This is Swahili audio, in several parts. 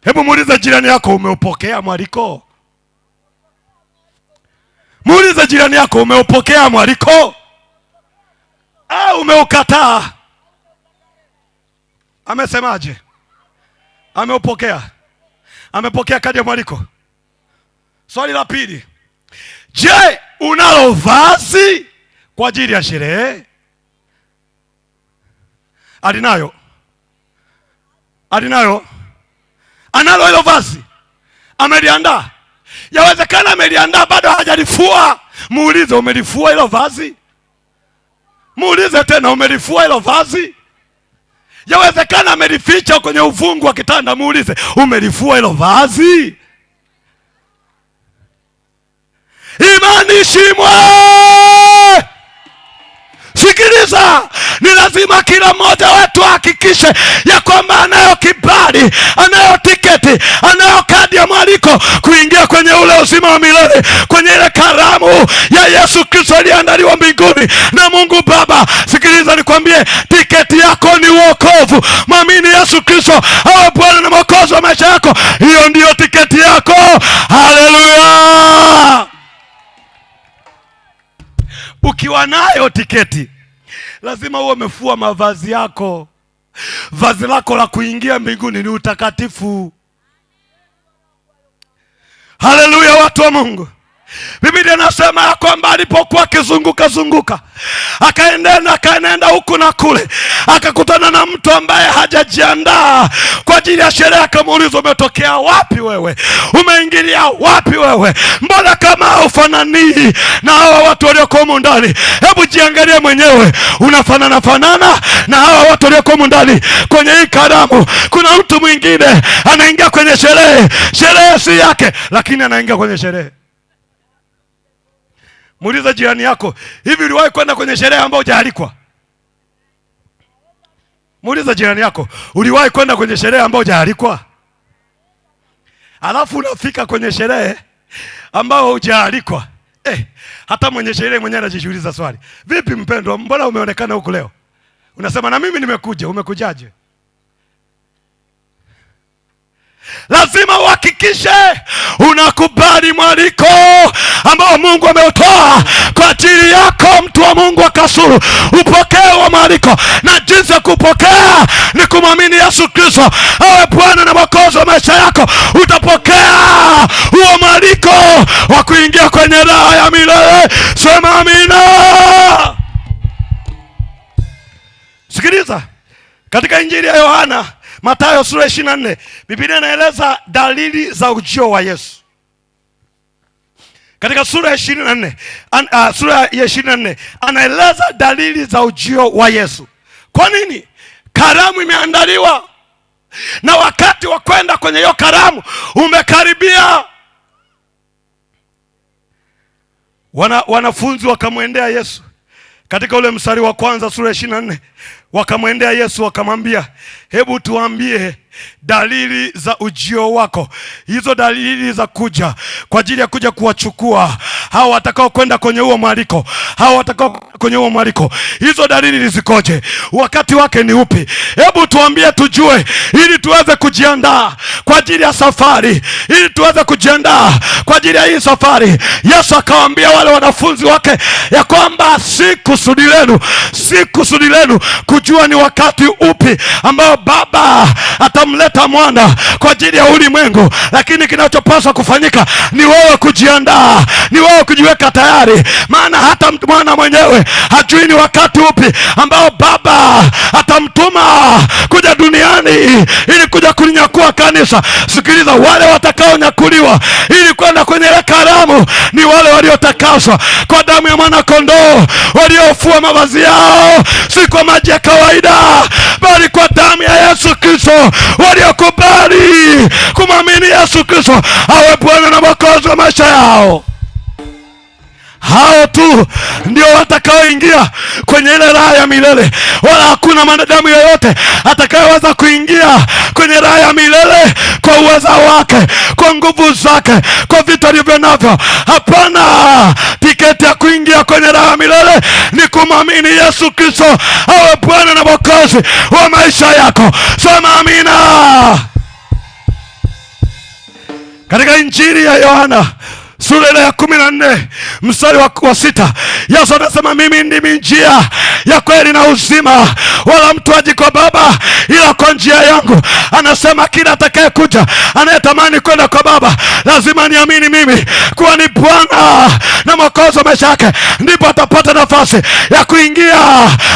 Hebu muulize jirani yako, umeupokea mwaliko? Muulize jirani yako, umeupokea mwaliko au umeukataa? Amesemaje? Ameupokea. Amepokea kadi ya mwaliko. Swali la pili, je, unalo vazi kwa ajili ya sherehe? Alinayo? Analo hilo vazi? Ameliandaa? Yawezekana ameliandaa bado hajalifua. Muulize, umelifua hilo vazi? Muulize tena, umelifua hilo vazi? Yawezekana amelificha kwenye uvungu wa kitanda. Muulize, umelifua hilo vazi? Imani shimwe. Sikiliza, ni lazima kila mmoja wetu hakikishe ya kwamba anayo kibali, anayo tiketi, anayo kadi ya mwaliko kuingia kwenye ule uzima wa milele, kwenye ile karamu ya Yesu Kristo iliandaliwa mbinguni na Mungu Baba. Sikiliza nikwambie, tiketi yako ni wokovu. Mwamini Yesu Kristo awe Bwana na Mwokozi wa maisha yako. Hiyo ndiyo tiketi yako. Haleluya! Ukiwa nayo tiketi, lazima uwe umefua mavazi yako. Vazi lako la kuingia mbinguni ni utakatifu. Haleluya, watu wa Mungu. Biblia inasema ya kwamba alipokuwa akizunguka akaenda huku na kule, akakutana na mtu ambaye hajajiandaa kwa ajili ya sherehe. Akamuuliza, umetokea wapi wewe? Umeingilia wapi wewe? Mbona kama ufanani na hawa watu walioko humu ndani? Hebu jiangalie mwenyewe, unafanana na hawa watu walioko humu ndani kwenye hii karamu. Kuna mtu mwingine anaingia kwenye sherehe si yake, lakini anaingia kwenye sherehe. Muulize jirani yako, hivi uliwahi kwenda kwenye sherehe ambayo hujaalikwa? Muulize jirani yako, uliwahi kwenda kwenye sherehe ambayo hujaalikwa? Alafu unafika kwenye sherehe ambayo hujaalikwa. Hata mwenye sherehe mwenyewe anajiuliza swali, vipi mpendwa, mbona umeonekana huku leo? Unasema na mimi nimekuja. Umekujaje? Lazima uhakikishe unakubali mwaliko ambao Mungu ameutoa kwa ajili yako. Mtu wa Mungu wa Kasulu, upokee wa mwaliko, na jinsi ya kupokea ni kumwamini Yesu Kristo awe Bwana na Mwokozi wa maisha yako. Utapokea huo mwaliko wa kuingia kwenye raha ya milele. Sema amina. Sikiliza, katika Injili ya Yohana Mathayo sura 24, Biblia inaeleza dalili za ujio wa Yesu. Katika sura ya 24, anaeleza dalili za ujio wa Yesu. Kwa nini? Karamu imeandaliwa na wakati wa kwenda kwenye hiyo karamu umekaribia. Wanafunzi wakamwendea Yesu. Katika ule mstari wa kwanza sura ya 24, wakamwendea Yesu wakamwambia, hebu tuambie dalili za ujio wako. Hizo dalili za kuja kwa ajili ya kuja kuwachukua hao watakao kwenda kwenye huo mwaliko, hizo dalili zikoje? Wakati wake ni upi? Hebu tuambie tujue, ili tuweze kujiandaa kwa ajili ya safari, kwa ajili ya hii safari. Yesu akawaambia wale wanafunzi wake ya kwamba si kusudi lenu kujua ni wakati upi ambao Baba atamleta mwana kwa ajili ya ulimwengu, lakini kinachopaswa kufanyika ni wewe kujiandaa, ni wewe kujiweka tayari. Maana hata mwana mwenyewe hajui ni wakati upi ambao Baba atamtuma kuja duniani ili kuja kulinyakua kanisa. Sikiliza, wale watakaonyakuliwa ili kwenda kwenye ile karamu ni wale waliotakaswa kwa damu ya mwana kondoo, waliofua mavazi yao si kwa maji ya kawaida, bali kwa damu ya Yesu Kristo, waliokubali kumwamini Yesu Kristo awe Bwana na Mwokozi wa maisha yao. Hao tu ndio watakaoingia kwenye ile raha ya milele. Wala hakuna mwanadamu yeyote atakayeweza kuingia kwenye raha ya milele kwa uweza wake, kwa nguvu zake, kwa vitu alivyo navyo. Hapana, tiketi ya kuingia kwenye raha ya milele ni kumwamini Yesu Kristo awe Bwana na Mwokozi wa maisha yako. Sema amina. Katika Injili ya Yohana sura ya 14 mstari wa 6, Yesu anasema mimi ndimi njia ya kweli na uzima, wala mtu haji kwa Baba ila kwa njia yangu. Anasema kila atakaye kuja anayetamani kwenda kwa Baba lazima niamini mimi kuwa ni Bwana na Mwokozi wa maisha yake, ndipo atapata nafasi ya kuingia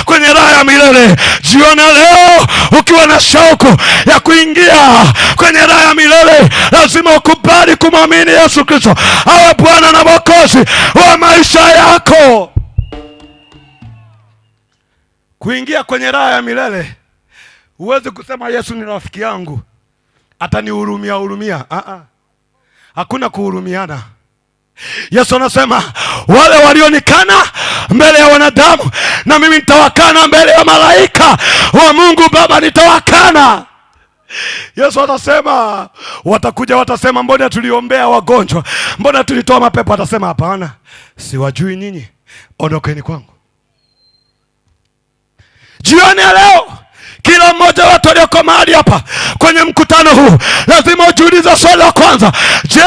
kwenye raha ya milele. Jioni leo ukiwa na shauku ya kuingia kwenye raha ya milele, lazima ukubali kumwamini Yesu Kristo awe Bwana na Mwokozi wa maisha yako. Kuingia kwenye raha ya milele, huwezi kusema Yesu ni rafiki yangu atanihurumia. Hakuna kuhurumiana. Yesu anasema wale walionikana mbele ya wanadamu, na mimi nitawakana mbele ya malaika wa Mungu Baba, nitawakana. Yesu atasema, watakuja watasema, mbona tuliombea wagonjwa, mbona tulitoa mapepo? Atasema hapana, siwajui nyinyi, ondokeni kwangu. Jioni ya leo, kila mmoja watu walioko mahali hapa kwenye mkutano huu lazima ujiulize swali la kwanza: je,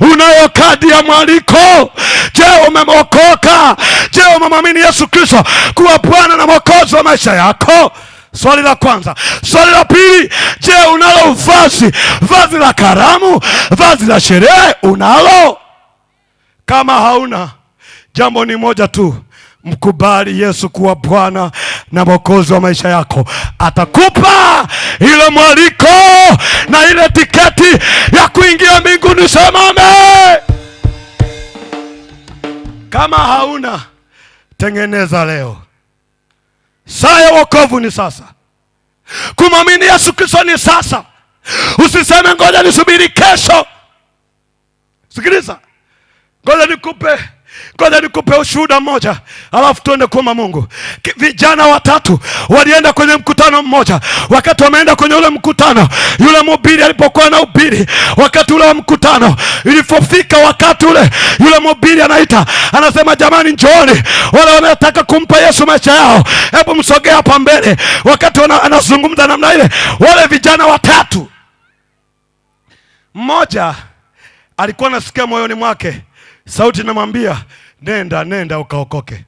unayo kadi ya mwaliko? Je, umeokoka? Je, umemwamini Yesu Kristo kuwa Bwana na Mwokozi wa maisha yako? Swali la kwanza. Swali la pili, je, unalo vazi la karamu, vazi la sherehe? Unalo? Kama hauna, jambo ni moja tu: mkubali Yesu kuwa Bwana na Mwokozi wa maisha yako. Atakupa ile mwaliko na ile tiketi ya kuingia mbinguni. Sema amen. Kama hauna, tengeneza leo. Saa ya wokovu ni sasa. Kumwamini Yesu Kristo ni sasa. Usiseme ngoja nisubiri kesho. Sikiliza, ngoja nikupe ushuhuda mmoja, alafu tuende kwa Mungu. Vijana watatu walienda kwenye mkutano mmoja. Wakati wameenda kwenye ule mkutano, yule mhubiri alipokuwa na ubiri, wakati ule wa mkutano ilipofika, wakati ule yule mhubiri anaita, anasema jamani, njooni wale wanataka kumpa Yesu maisha yao, hebu msogee hapa mbele. Wakati anazungumza namna ile, wale vijana watatu, mmoja alikuwa anasikia moyoni mwake sauti inamwambia, nenda ukaokoke,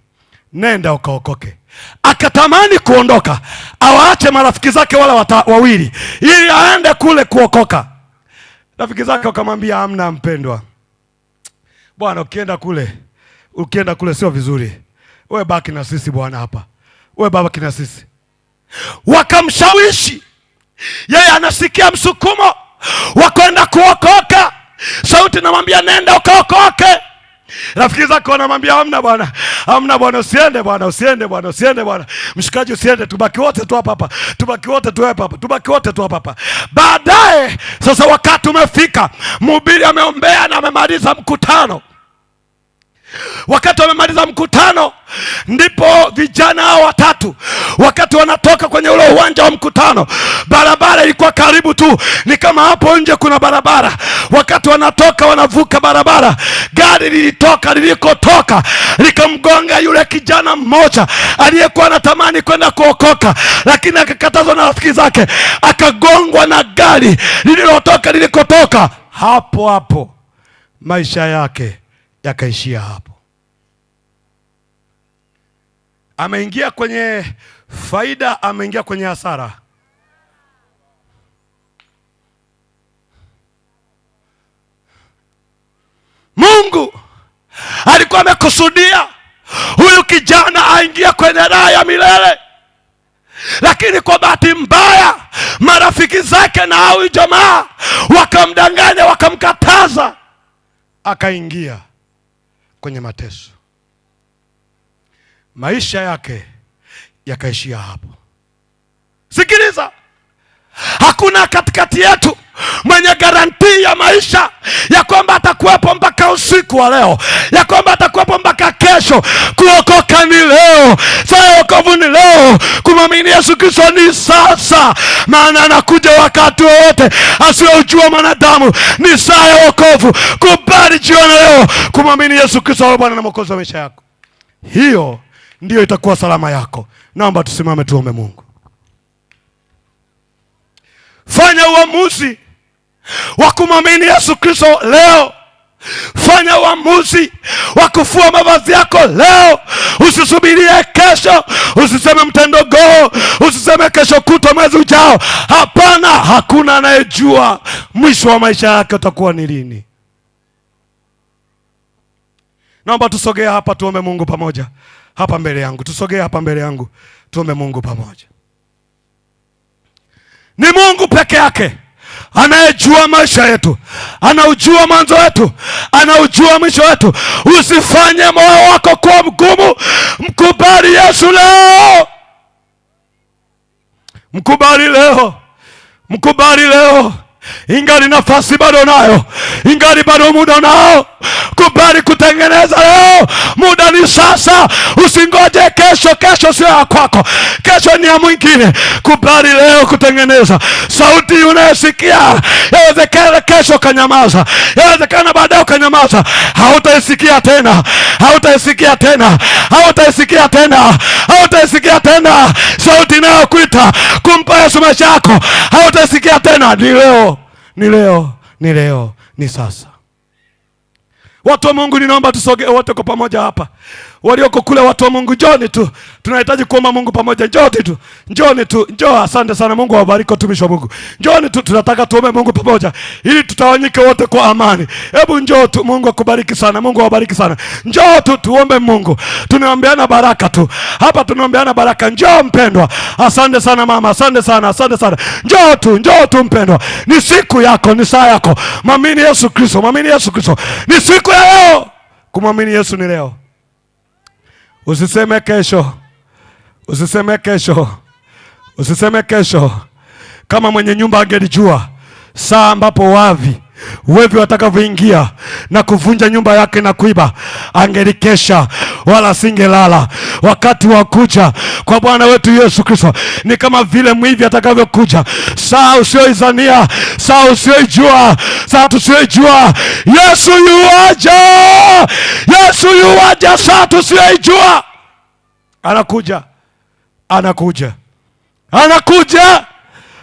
nenda ukaokoke. Akatamani kuondoka, awaache marafiki zake wala wawili ili aende kule kuokoka. Rafiki zake wakamwambia, hamna mpendwa, bwana, ukienda kule sio vizuri, wewe baki na sisi bwana, hapa wewe baki na sisi. Wakamshawishi, yeye anasikia msukumo wa kwenda kuokoka. Sauti namwambia, nenda ukaokoke. Rafiki zake wanamwambia, hamna bwana, usiende bwana, mshikaji, usiende, tubaki wote tu hapa, Baadaye sasa, wakati umefika, mhubiri ameombea na amemaliza mkutano. Wakati wamemaliza mkutano, ndipo vijana hao watatu, wakati wanatoka kwenye ule uwanja wa mkutano, barabara ilikuwa karibu tu, ni kama hapo nje kuna barabara. Wakati wanatoka, wanavuka barabara, gari lilikotoka likamgonga yule kijana mmoja aliyekuwa anatamani kwenda kuokoka, lakini akakatazwa na rafiki zake, akagongwa na gari lilikotoka. Hapo maisha yake yakaishia hapo. Ameingia kwenye faida, ameingia kwenye hasara. Mungu alikuwa amekusudia huyu kijana aingia kwenye raha ya milele, lakini kwa bahati mbaya marafiki zake na huyu jamaa wakamdanganya, wakamkataza, akaingia kwenye mateso. Maisha yake yakaishia hapo. Sikiliza, hakuna katikati yetu mwenye garantii ya maisha ya kwamba atakuwepo mpaka usiku wa leo, ya kwamba atakuwepo mpaka kesho. Kuokoka ni leo, saa ya wokovu ni leo, kumwamini Yesu Kristo ni sasa, maana anakuja wakati wowote asiojua mwanadamu. Ni saa ya wokovu. Kubali jioni leo kumwamini Yesu Kristo awe Bwana na Mwokozi wa maisha yako. Hiyo ndiyo itakuwa salama yako. Naomba tusimame tuombe Mungu. Fanya uamuzi wa kumwamini Yesu Kristo leo. Fanya uamuzi wa kufua mavazi yako leo. Usisubirie kesho, usiseme mtendogoo, usiseme kesho kutwa, mwezi ujao. Hapana, hakuna anayejua mwisho wa maisha yake utakuwa ni lini. Naomba tusogee hapa tuombe Mungu pamoja. Hapa mbele yangu, tusogee hapa mbele yangu tuombe Mungu pamoja. Ni Mungu peke yake anayejua maisha yetu, anaujua mwanzo wetu, anaujua mwisho wetu. Usifanye moyo wako kuwa mgumu. Mkubali Yesu leo, mkubali leo, mkubali leo. Ingali nafasi bado nayo, ingali bado muda nao. Kubali kutengeneza leo, muda ni sasa. Usingoje kesho, kesho sio ya kwako, kesho ni ya mwingine. Kubali leo kutengeneza. Sauti unayosikia, yawezekana kesho kanyamaza, yawezekana baadaye kanyamaza. Hautaisikia tena, hautaisikia tena, hautaisikia tena, hautaisikia tena. Sauti inayokuita kumpa Yesu maisha yako, hautaisikia tena. Ni leo, ni leo, ni leo, ni sasa. Watu wa Mungu, ninaomba tusogee wote kwa pamoja hapa. Walioko kule, watu wa Mungu, njoni tu. Tunahitaji kuomba Mungu pamoja. Njoni tu. Njoni tu. Njoo. Asante sana. Mungu awabariki watumishi wa Mungu. Njoni tu, tunataka tuombe Mungu pamoja ili tutawanyike wote kwa amani. Hebu njoo tu. Mungu akubariki sana. Mungu awabariki sana. Njoo tu tuombe Mungu. Tunaombeana baraka tu. Hapa tunaombeana baraka. Njoo mpendwa. Asante sana mama. Asante sana. Asante sana. Njoo tu. Njoo tu mpendwa. Ni siku yako, ni saa yako. Mwamini Yesu Kristo. Mwamini Yesu Kristo. Ni siku ya leo. Kumwamini Yesu ni leo. Usiseme kesho, usiseme kesho, usiseme kesho. Kama mwenye nyumba angelijua saa ambapo wevi watakavyoingia na kuvunja nyumba yake na kuiba, angelikesha wala singelala. Wakati wa kuja kwa Bwana wetu Yesu Kristo ni kama vile mwivi atakavyokuja. Saa usioizania, saa usioijua, saa tusioijua. Yesu yuaja, Yesu yuaja, saa tusioijua. Anakuja, anakuja, anakuja,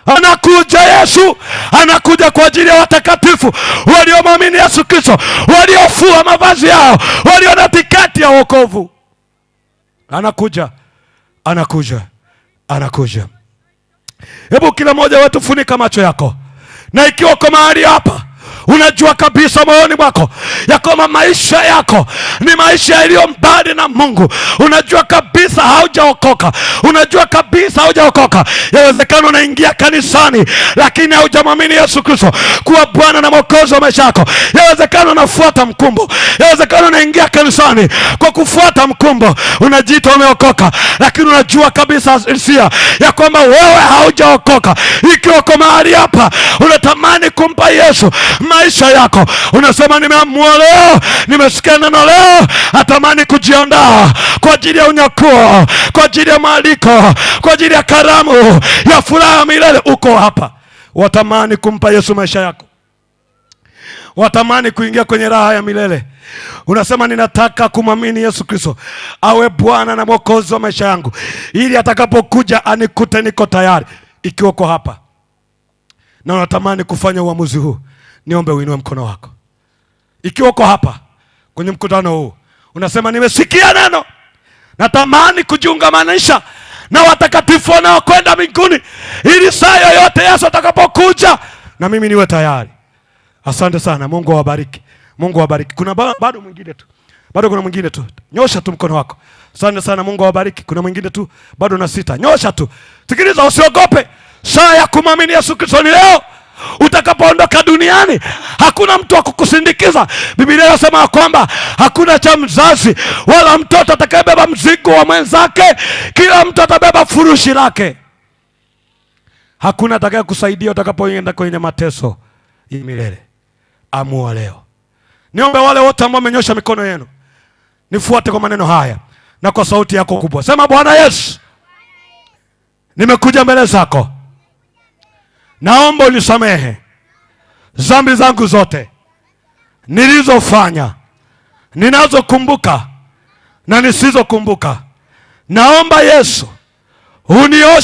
anakuja. Yesu anakuja kwa ajili ya watakatifu waliomwamini Yesu Kristo, waliofua mavazi yao, walio na tiketi ya wokovu. Anakuja, anakuja, anakuja. Hebu kila mmoja wetu funika macho yako, na ikiwa uko mahali hapa unajua kabisa moyoni mwako ya kwamba maisha yako ni maisha yaliyo mbali na Mungu, unajua kabisa haujaokoka, unajua kabisa haujaokoka. Yawezekana unaingia kanisani lakini haujamwamini Yesu Kristo kuwa Bwana na Mwokozi wa maisha yako. Yawezekana unafuata mkumbo, yawezekana unaingia kanisani kwa kufuata mkumbo, unajiita umeokoka, lakini unajua kabisa hisia ya kwamba wewe haujaokoka. Ikiwa uko mahali hapa unatamani kumpa Yesu maisha yako, unasema nimeamua leo, nimesikia neno leo, natamani kujiandaa kwa ajili ya unyakuo, kwa ajili ya maaliko, kwa ajili ya karamu ya furaha milele. Uko hapa, watamani kumpa Yesu maisha yako, watamani kuingia kwenye raha ya milele. Unasema ninataka kumwamini Yesu Kristo awe Bwana na Mwokozi wa maisha yangu, ili atakapokuja anikute niko tayari. Ikiwa uko hapa na unatamani kufanya uamuzi huu, niombe uinue mkono wako. Ikiwa uko hapa kwenye mkutano huu unasema nimesikia neno, natamani kujiungamanisha na watakatifu wanaokwenda mbinguni, ili saa yoyote Yesu atakapokuja na mimi niwe tayari. Asante sana. Mungu awabariki. Mungu awabariki. Kuna bado mwingine tu. Bado kuna mwingine tu. Nyosha tu mkono wako. Asante sana. Mungu awabariki. Kuna mwingine tu. Bado na sita. Nyosha tu. Sikiliza, usiogope. Saa ya kumwamini Yesu Kristo ni leo. Utakapoondoka duniani hakuna mtu wa kukusindikiza. Biblia inasema kwamba hakuna cha mzazi wala mtoto atakayebeba mzigo wa mwenzake, kila mtu atabeba furushi lake. Hakuna atakayekusaidia utakapoenda kwenye mateso ya milele. Amua leo. Niombe wale wote ambao wamenyosha mikono yenu, nifuate kwa maneno haya na kwa sauti yako kubwa. Sema, Bwana Yesu, nimekuja mbele zako, naomba unisamehe dhambi zangu zote nilizofanya, ninazokumbuka na nisizokumbuka. Naomba Yesu unioshe